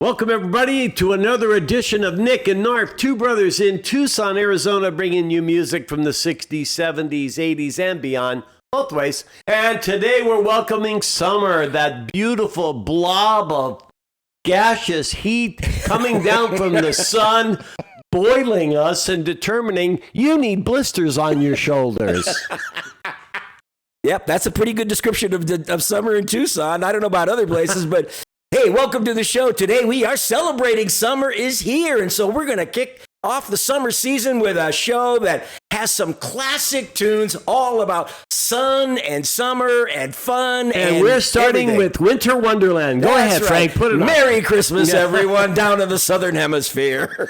Welcome, everybody, to another edition of Nick and Knarf, two brothers in Tucson, Arizona, bringing you music from the 60s, 70s, 80s, and beyond, both ways. And today we're welcoming summer, that beautiful blob of gaseous heat coming down from the sun, boiling us and determining you need blisters on your shoulders. Yep, that's a pretty good description of summer in Tucson. I don't know about other places, but hey, welcome to the show. Today we are celebrating summer is here, and so we're going to kick off the summer season with a show that has some classic tunes all about sun and summer and fun. And we're starting everything. with Winter Wonderland. Go ahead, That's Frank, put it on. Merry Christmas, everyone, down in the Southern Hemisphere.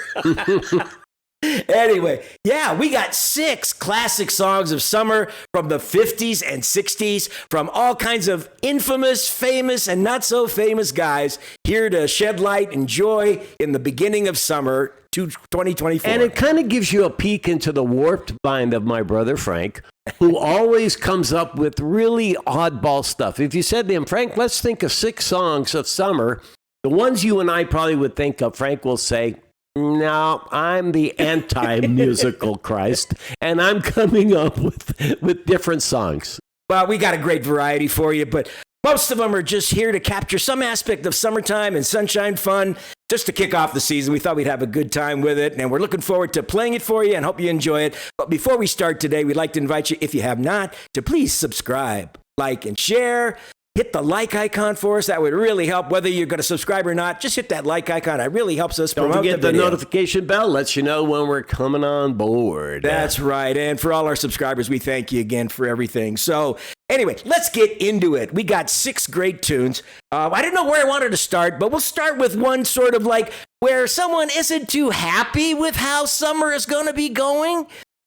Anyway, yeah, we got 6 classic songs of summer from the 50s and 60s from all kinds of infamous, famous, and not so famous guys here to shed light and joy in the beginning of summer 2024. And it kind of gives you a peek into the warped mind of my brother Frank, who always comes up with really oddball stuff. If you said to him, Frank, let's think of 6 songs of summer, the ones you and I probably would think of, Frank will say, no, I'm the anti-musical Christ, and I'm coming up with different songs. Well, we got a great variety for you, but most of them are just here to capture some aspect of summertime and sunshine fun. Just to kick off the season, we thought we'd have a good time with it, and we're looking forward to playing it for you and hope you enjoy it. But before we start today, we'd like to invite you, if you have not, to please subscribe, like, and share. Hit the like icon for us. That would really help. Whether you're going to subscribe or not, just hit that like icon. It really helps us promote the video. Don't forget the notification bell. Lets you know when we're coming on board. That's right. And for all our subscribers, we thank you again for everything. So anyway, let's get into it. We got 6 great tunes. I didn't know where I wanted to start, but we'll start with one sort of like where someone isn't too happy with how summer is going to be going,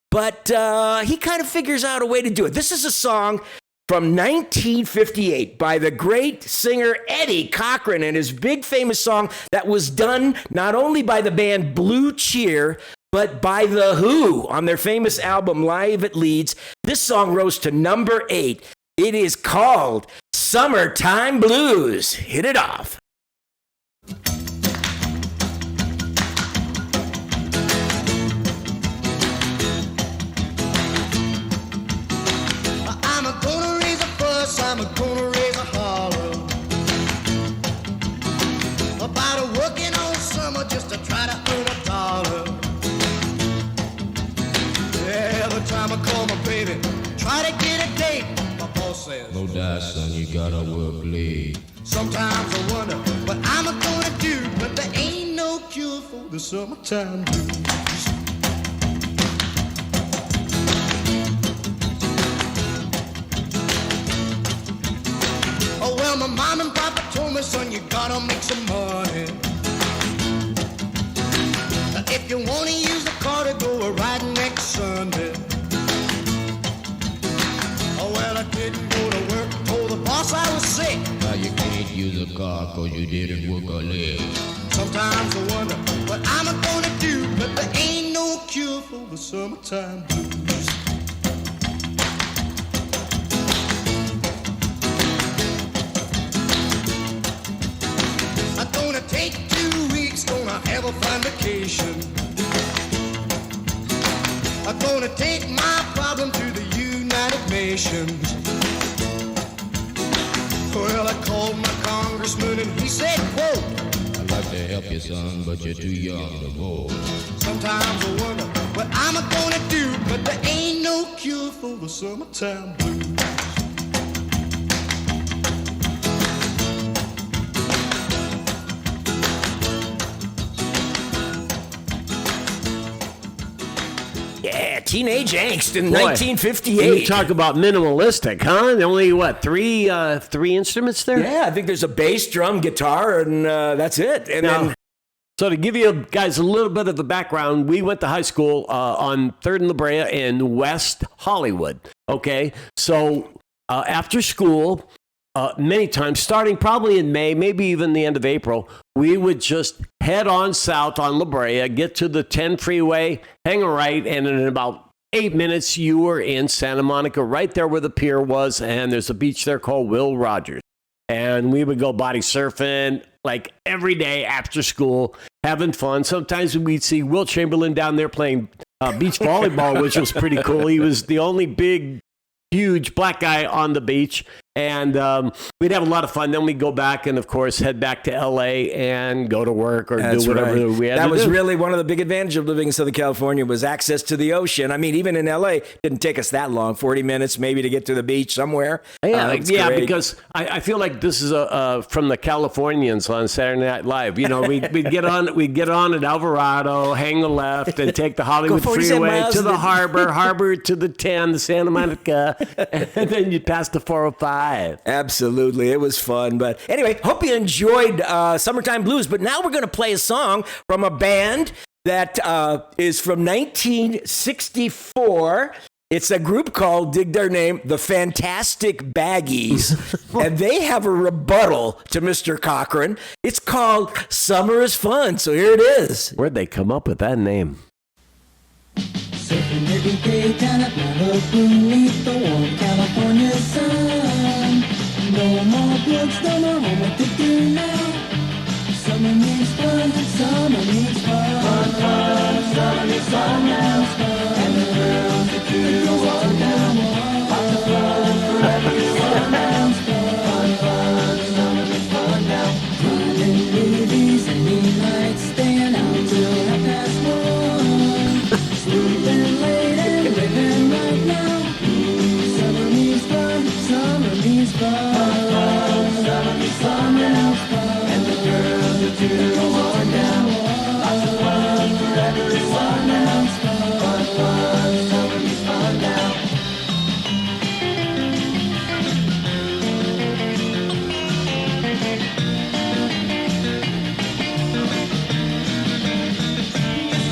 but he kind of figures out a way to do it. This is a song from 1958 by the great singer Eddie Cochran and his big famous song that was done not only by the band Blue Cheer, but by The Who on their famous album Live at Leeds. This song rose to number 8. It is called Summertime Blues. Hit it off. I'm gonna raise a holler about working all summer just to try to earn $1. Every time I call my baby, try to get a date, my boss says, no die, son, you gotta work late. Sometimes I wonder what I'm gonna do, but there ain't no cure for the summertime blues. Well, my mom and papa told me, son, you gotta make some money. If you wanna use the car to go riding next Sunday. Oh, well, I didn't go to work, told the boss I was sick. Now you can't use a car cause you didn't work a leg. Sometimes I wonder what I'm gonna do, but there ain't no cure for the summertime blues. Take 2 weeks, gonna have a fine vacation. I'm gonna take my problem to the United Nations. Well, I called my congressman and he said, quote, I'd like to help you, son, but you're too young to vote. Sometimes I wonder what I'm gonna do, but there ain't no cure for the summertime blues. Yeah, teenage angst in Boy, 1958. You talk about minimalistic, huh? Only, what, three instruments there? Yeah, I think there's a bass, drum, guitar, and that's it. And Now, then so to give you guys a little bit of the background, we went to high school on 3rd and La Brea in West Hollywood, okay? So after school, many times, starting probably in May, maybe even the end of April, we would just head on south on La Brea, get to the 10 freeway, hang a right, and in about 8 minutes, you were in Santa Monica, right there where the pier was, and there's a beach there called Will Rogers. And we would go body surfing, like every day after school, having fun. Sometimes we'd see Wilt Chamberlain down there playing beach volleyball, which was pretty cool. He was the only big, huge black guy on the beach. And we'd have a lot of fun. Then we'd go back and, of course, head back to L.A. and go to work or do whatever we had to do. That was really one of the big advantages of living in Southern California was access to the ocean. I mean, even in L.A., it didn't take us that long, 40 minutes maybe to get to the beach somewhere. Yeah, because I feel like this is from the Californians on Saturday Night Live. You know, we'd get on at Alvarado, hang the left, and take the Hollywood Freeway to the harbor to the 10, the Santa Monica, and then you'd pass the 405. Absolutely. It was fun. But anyway, hope you enjoyed Summertime Blues. But now we're going to play a song from a band that is from 1964. It's a group called, dig their name, the Fantastic Baggies. And they have a rebuttal to Mr. Cochran. It's called Summer is Fun. So here it is. Where'd they come up with that name? Surfing every day down at Malibu beneath the warm California sun. No more books, no more homework to do now. Summer means fun, summer means fun. Fun, fun, summer means fun now. And the girls that do walk down. Lots of fun for everyone now. Fun, fun, summer means fun now. Running movies and nights, staying out till 1:30. Sleeping late and living right now. Summer means fun, summer means fun. Summer means fun now. And the girls that do the walk down. Lots of fun for everyone now. Fun, fun, summer means fun now.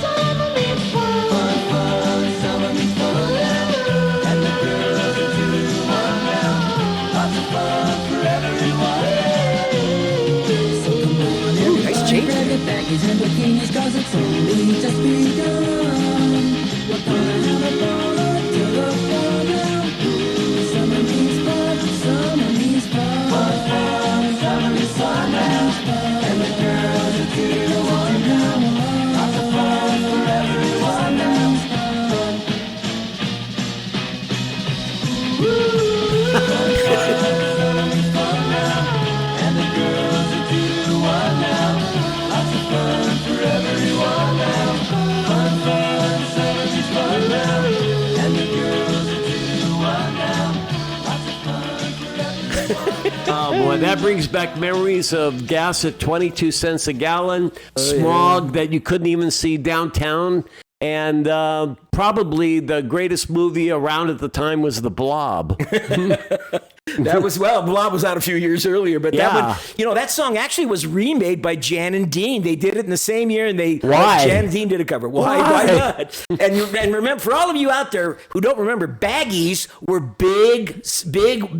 Summer means fun. Fun, fun, summer means fun now. And the girls that do the walk down. Lots of fun for everyone. So come on, nice everybody, change. grab your baggies and bikinis, 'cause it's only just begun. We're gonna have a ball until the fall now. Summer means fun, summer means fun. Fun, fun, summer means fun now. And the girls that do the walk now. Lots of fun for everyone now. And the girls that do the walk now. Lots of fun for everyone now. Fun, fun, summer means fun now. And the girls that do the walk now. Lots of fun for everyone. Oh, boy, that brings back memories of gas at 22 cents a gallon, smog that you couldn't even see downtown, and probably the greatest movie around at the time was The Blob. That was, Blob was out a few years earlier, but that Yeah. one, that song actually was remade by Jan and Dean. They did it in the same year, and Why? Jan and Dean did a cover. Why not? And remember, for all of you out there who don't remember, baggies were big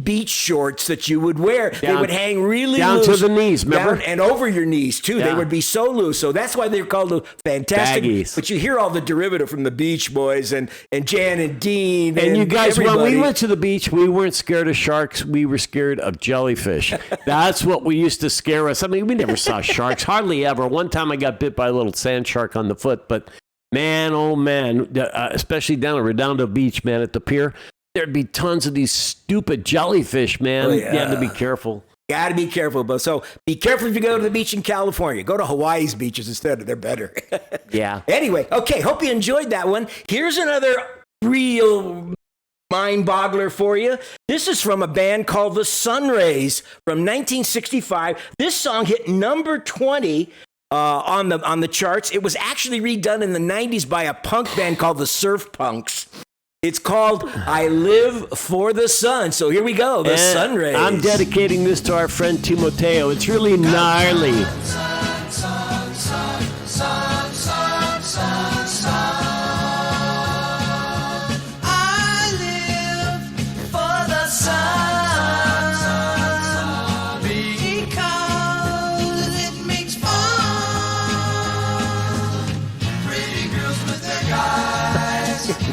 beach shorts that you would wear. They would hang really down loose. to the knees, remember? Down and over your knees, too. They Yeah. would be so loose. So that's why they're called the Fantastic. Baggies. But you hear all the derivative from the Beach Boys and Jan and Dean. And you guys, when we everybody. went to the beach, we weren't scared of sharks. We were scared of jellyfish. That's what we used to scare us. I mean, we never saw sharks, hardly ever. One time I got bit by a little sand shark on the foot, but man, oh man, especially down at Redondo Beach, man, at the pier, there'd be tons of these stupid jellyfish, man. Oh, yeah. You had to be careful. Got to be careful, but so be careful if you go to the beach in California. Go to Hawaii's beaches instead. They're better. Yeah. Anyway, okay, hope you enjoyed that one. Here's another real mind-boggler for you. This is from a band called the Sunrays from 1965. This song hit number 20 on the charts. It was actually redone in the 90s by a punk band called the Surf Punks. It's called I Live for the Sun. So here we go, the Sunrays. I'm dedicating this to our friend Timoteo. It's really gnarly.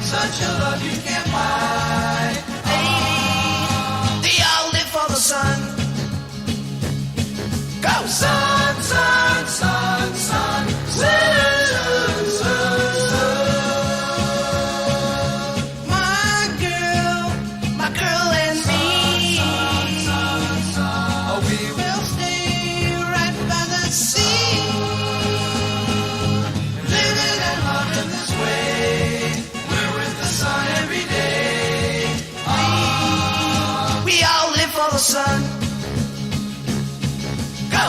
Such a love you can't buy. Lady, they all live for the sun. Go, sun!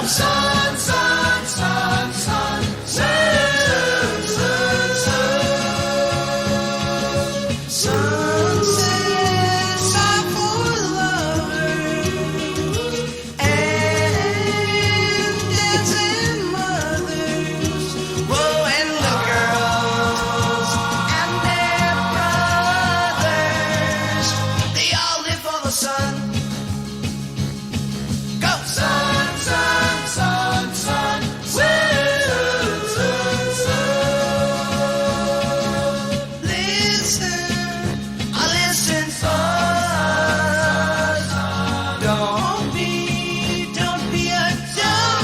sun, sun, sun, sun, sun, sun, sun. Sunsets are for lovers and dancing mothers. Whoa, and the girls and their brothers, they all live for the sun. Go sun, sun, sun, sun, sun, sun, sun. Listen, listen, sun. Don't be a dog.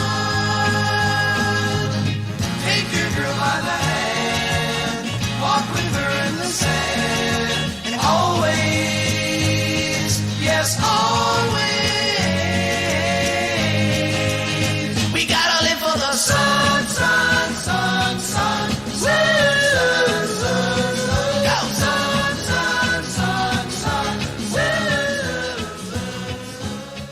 Take your girl by the hand, walk with her in the sand, and always, yes, always, we gotta live for the sun, sun, sun, sun, sun, sun, sun, sun. Go sun, sun, sun, sun, sun.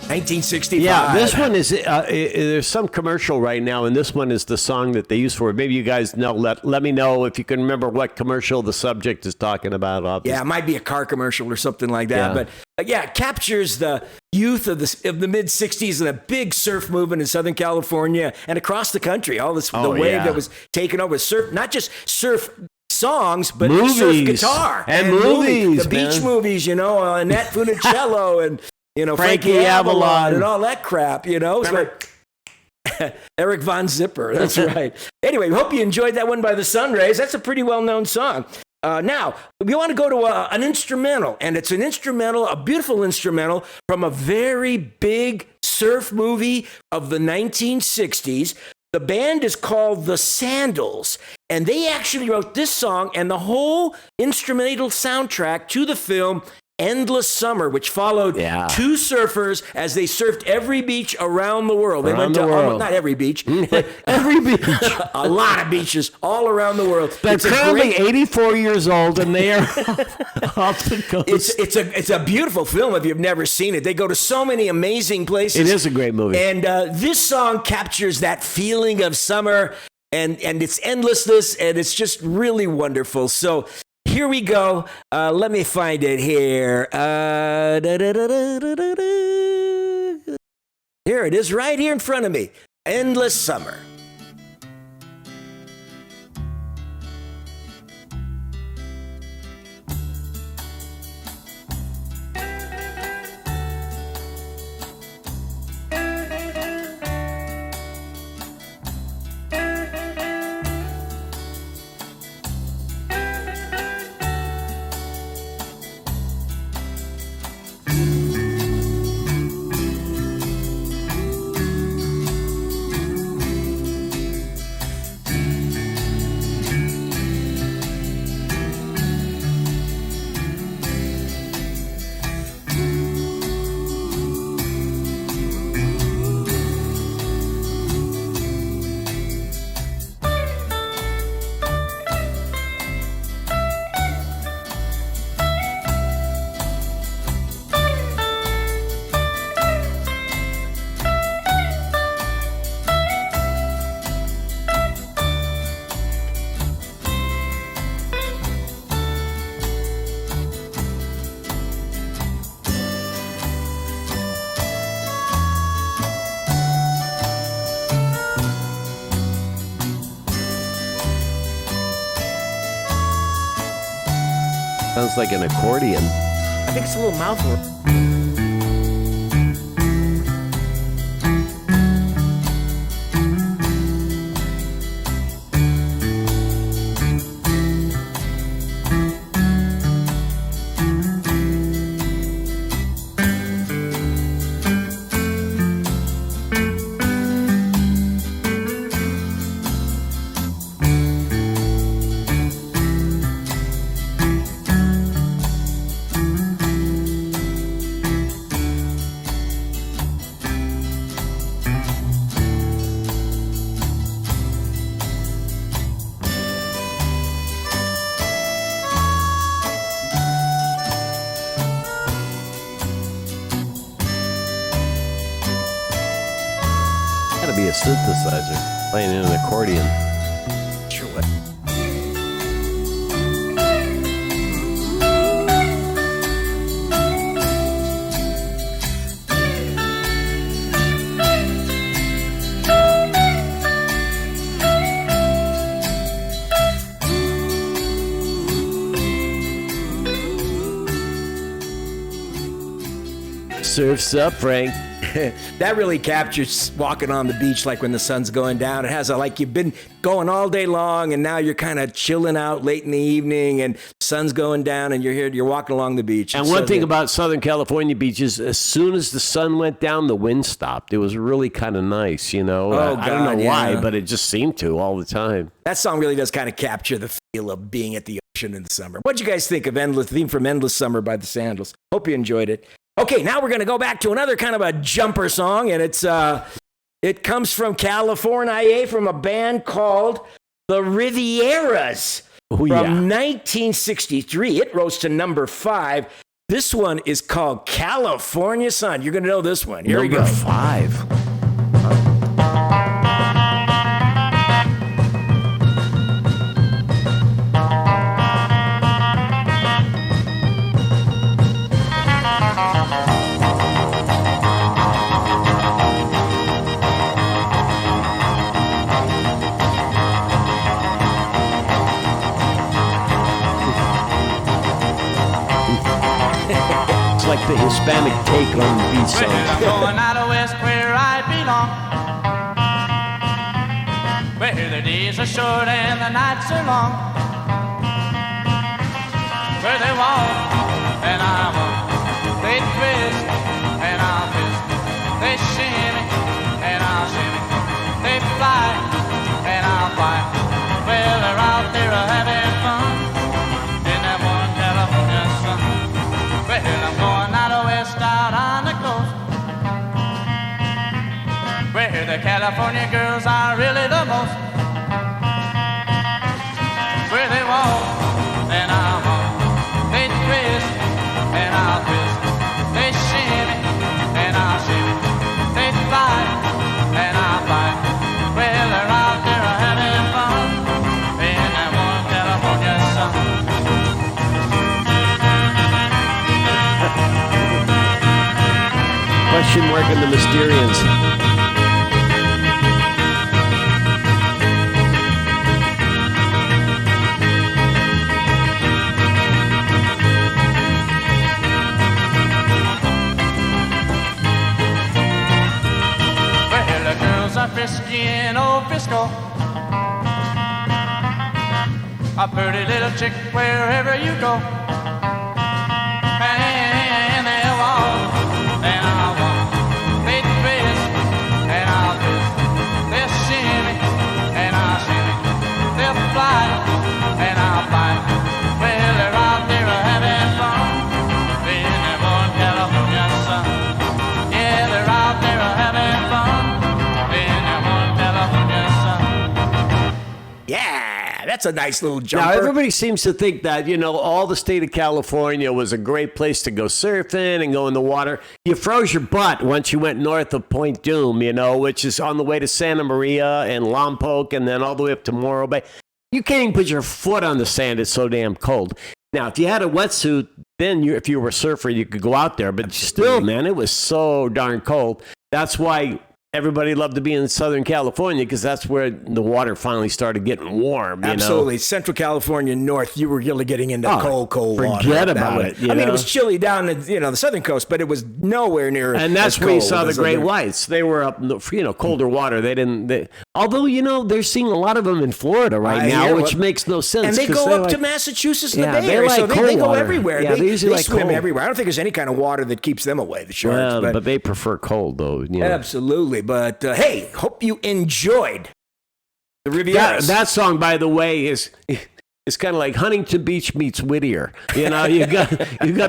1965. Yeah, this one is, there's some commercial right now, and this one is the song that they use for it. Maybe you guys know, let me know if you can remember what commercial the subject is talking about. Yeah, it might be a car commercial or something like that. Yeah. But yeah, it captures the youth of the mid 60s and a big surf movement in Southern California and across the country. All this, the wave yeah. that was taken over surf, not just surf songs, but Movies. surf guitar And movies, the beach man. movies, Annette Funicello and, Frankie Frankie Avalon Avalon. and all that crap, It's like Eric Von Zipper. That's right. Anyway, we hope you enjoyed that one by the Sunrays. That's a pretty well-known song. Now, we want to go to an instrumental, and it's an instrumental, a beautiful instrumental from a very big surf movie of the 1960s. The band is called The Sandals, and they actually wrote this song and the whole instrumental soundtrack to the film Endless Summer, which followed two surfers as they surfed every beach around the world. They went to almost, not every beach, but Every beach. a lot of beaches all around the world. They're It's a currently great- 84 years old, and they are off the coast. It's a beautiful film if you've never seen it. They go to so many amazing places. It is a great movie. And this song captures that feeling of summer and its endlessness, and it's just really wonderful. So here we go. Let me find it here. Here it is right here in front of me. Endless Summer. Sounds like an accordion. I think it's a little mouthful. synthesizer playing in an accordion. Sure what? Surf's up, Frank. That really captures walking on the beach like when the sun's going down. It has a, like you've been going all day long and now you're kind of chilling out late in the evening and the sun's going down and you're walking along the beach. And It's one so thing good. about Southern California beaches, as soon as the sun went down, the wind stopped. It was really kind of nice, you know. Oh, I don't know God, why, yeah. but it just seemed to all the time. That song really does kind of capture the feel of being at the ocean in the summer. What'd you guys think of the theme from Endless Summer by the Sandals? Hope you enjoyed it. Okay, now we're going to go back to another kind of a jumper song, and it comes from California, from a band called the Rivieras Oh, from yeah. 1963. It rose to number 5. This one is called California Sun. You're going to know this one. Here we Number go. 5. It's like the Hispanic take on the beach Well, songs. I'm going out of west where I belong. Where the days are short and the nights are long. Where they walk and I walk. They twist and I'll twist. They shimmy and I'll shimmy. They fly and I'll fly. Well, they're out there having fun in that one California sun. Well, I'm going out of west out on the coast, where the California girls are really the most. Where they walk and I walk, they twist and I'll twist, they shimmy and I'll shimmy, they fly and I'll fly. Well, they're out there having fun in that one California sun. Question mark and the Mysterians. Well, the girls are frisky in old Frisco. A pretty little chick wherever you go. And they walk, and I'll walk. They twist, and I'll twist. They'll shimmy, and I'll shimmy. They'll fly, and I'll fly. Well, they're out there having fun in that one California sun. Yeah, they're out there having fun in that one California sun. Yeah, that's a nice little jumper. Now, everybody seems to think that, you know, all the state of California was a great place to go surfing and go in the water. You froze your butt once you went north of Point Dume, you know, which is on the way to Santa Maria and Lompoc and then all the way up to Morro Bay. You can't even put your foot on the sand. It's so damn cold. Now, if you had a wetsuit, then if you were a surfer, you could go out there. But still, man, it was so darn cold. That's why everybody loved to be in Southern California, because that's where the water finally started getting warm. You Absolutely. Central California north, you were really getting into Oh, cold water. forget That about way. it, you I mean, it know? was chilly down the, the southern coast, but it was nowhere near And that's as where you cold saw the as great other- whites. They were up, colder water. Although, they're seeing a lot of them in Florida right I now, hear which what- makes no sense. And they 'cause go they're up to like- Massachusetts and Yeah, the Bay they Area, like so they cold go water. everywhere. Yeah, they usually like swim cold. everywhere. I don't think there's any kind of water that keeps them away, the sharks. Well, but but they prefer cold, though. You know. absolutely. But hey, hope you enjoyed the Rivieras. That song, by the way, is kind of like Huntington Beach meets Whittier. You know, you got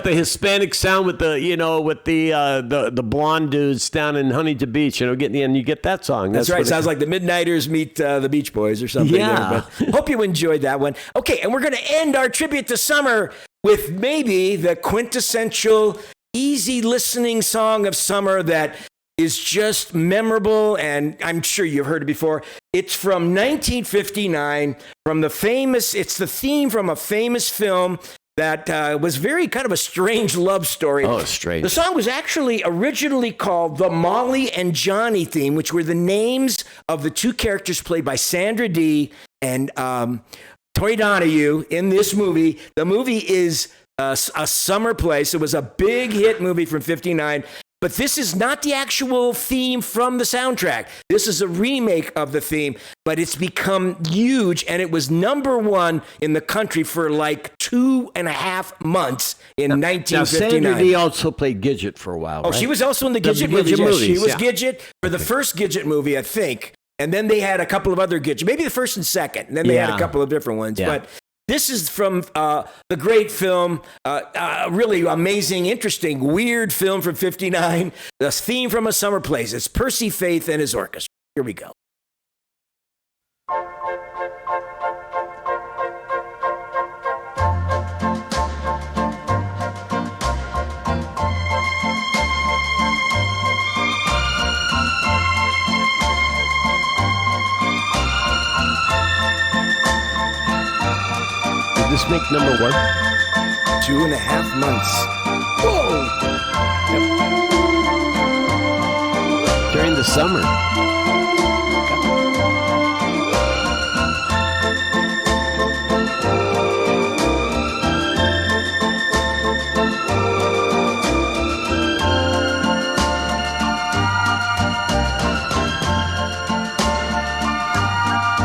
the Hispanic sound with the blonde dudes down in Huntington Beach. You get that song. That's right. what it- Sounds like the Midnighters meet the Beach Boys or something. Yeah. There. But hope you enjoyed that one. Okay, and we're going to end our tribute to summer with maybe the quintessential easy listening song of summer that is just memorable, and I'm sure you've heard it before. It's from 1959, it's the theme from a famous film that was very kind of a strange love story. Oh, strange. The song was actually originally called the Molly and Johnny theme, which were the names of the two characters played by Sandra Dee and Toy Donahue in this movie. The movie is a summer place. It was a big hit movie from 59. But this is not the actual theme from the soundtrack. This is a remake of the theme, but it's become huge, and it was #1 in the country for like 2.5 months in 1959. Now, Sandra Dee also played Gidget for a while, Oh, right? she was also in the Gidget movies. Yes, she was Gidget for the first Gidget movie, I think. And then they had a couple of other Gidget, maybe the first and second. And then they had a couple of different ones. Yeah. But this is from the great film, really amazing, interesting, weird film from 59, the theme from A Summer Place. It's Percy Faith and his orchestra. Here we go. Did this make #1? 2.5 months. Whoa! During the summer.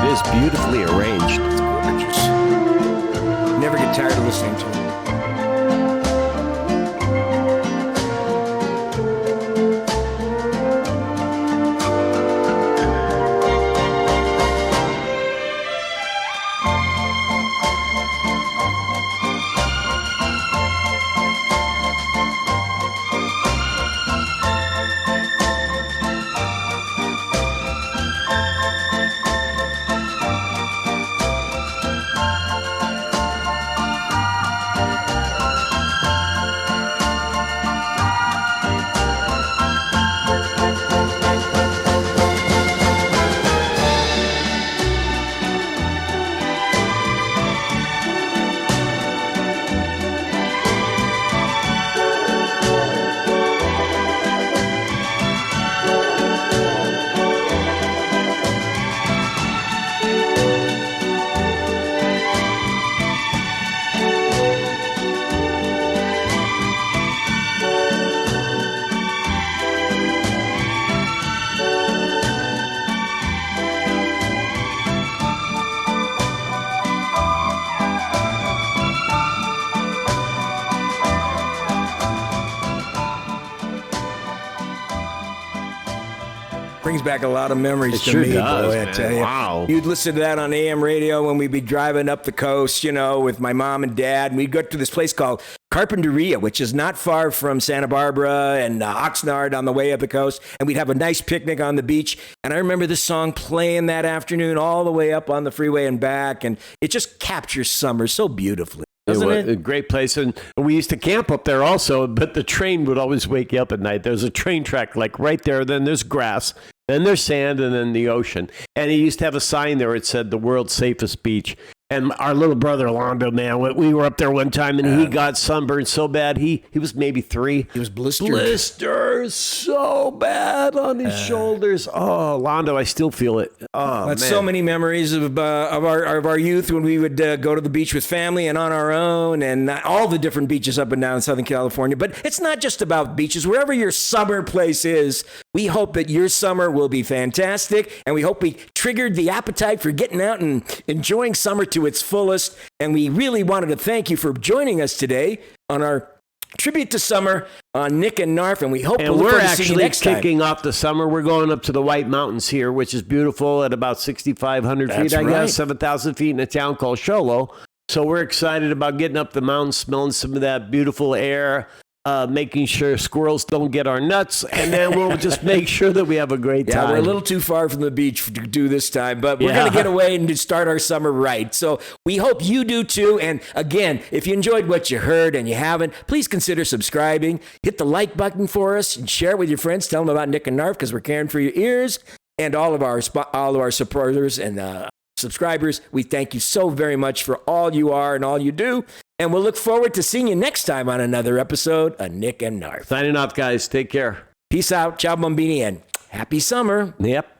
It is beautifully arranged. Gorgeous. Never get tired of listening to it. Brings back a lot of memories It to sure me, does, boy, I man. tell you. Wow. You'd listen to that on AM radio when we'd be driving up the coast, with my mom and dad. And we'd go to this place called Carpinteria, which is not far from Santa Barbara and Oxnard on the way up the coast. And we'd have a nice picnic on the beach. And I remember this song playing that afternoon all the way up on the freeway and back. And it just captures summer so beautifully. Doesn't it? A great place. And we used to camp up there also, but the train would always wake you up at night. There's a train track like right there. Then there's grass. Then there's sand and then the ocean. And he used to have a sign there. It said the world's safest beach. And our little brother, Londo, man, we were up there one time and he got sunburned so bad. He was maybe 3. He was blistered. Blisters so bad on his shoulders. Oh, Londo, I still feel it. Oh, That's man. so many memories of our youth when we would go to the beach with family and on our own, and all the different beaches up and down Southern California. But it's not just about beaches. Wherever your summer place is, we hope that your summer will be fantastic, and we hope we triggered the appetite for getting out and enjoying summer to its fullest. And we really wanted to thank you for joining us today on our tribute to summer on Nick and Knarf, and we hope And we'll look we're forward to seeing you actually next time. kicking off the summer. We're going up to the White Mountains here, which is beautiful at about 6,500 feet, That's I right. guess, 7,000 feet in a town called Sholo. So we're excited about getting up the mountain, smelling some of that beautiful air, making sure squirrels don't get our nuts, and then we'll just make sure that we have a great time. Yeah, we're a little too far from the beach to do this time, but we're going to get away and start our summer right. So we hope you do too. And again, if you enjoyed what you heard and you haven't, please consider subscribing. Hit the like button for us and share it with your friends. Tell them about Nick and Knarf because we're caring for your ears and all of our supporters and subscribers. We thank you so very much for all you are and all you do. And we'll look forward to seeing you next time on another episode of Nick and Knarf. Signing off, guys. Take care. Peace out. Ciao, bambini, and happy summer. Yep.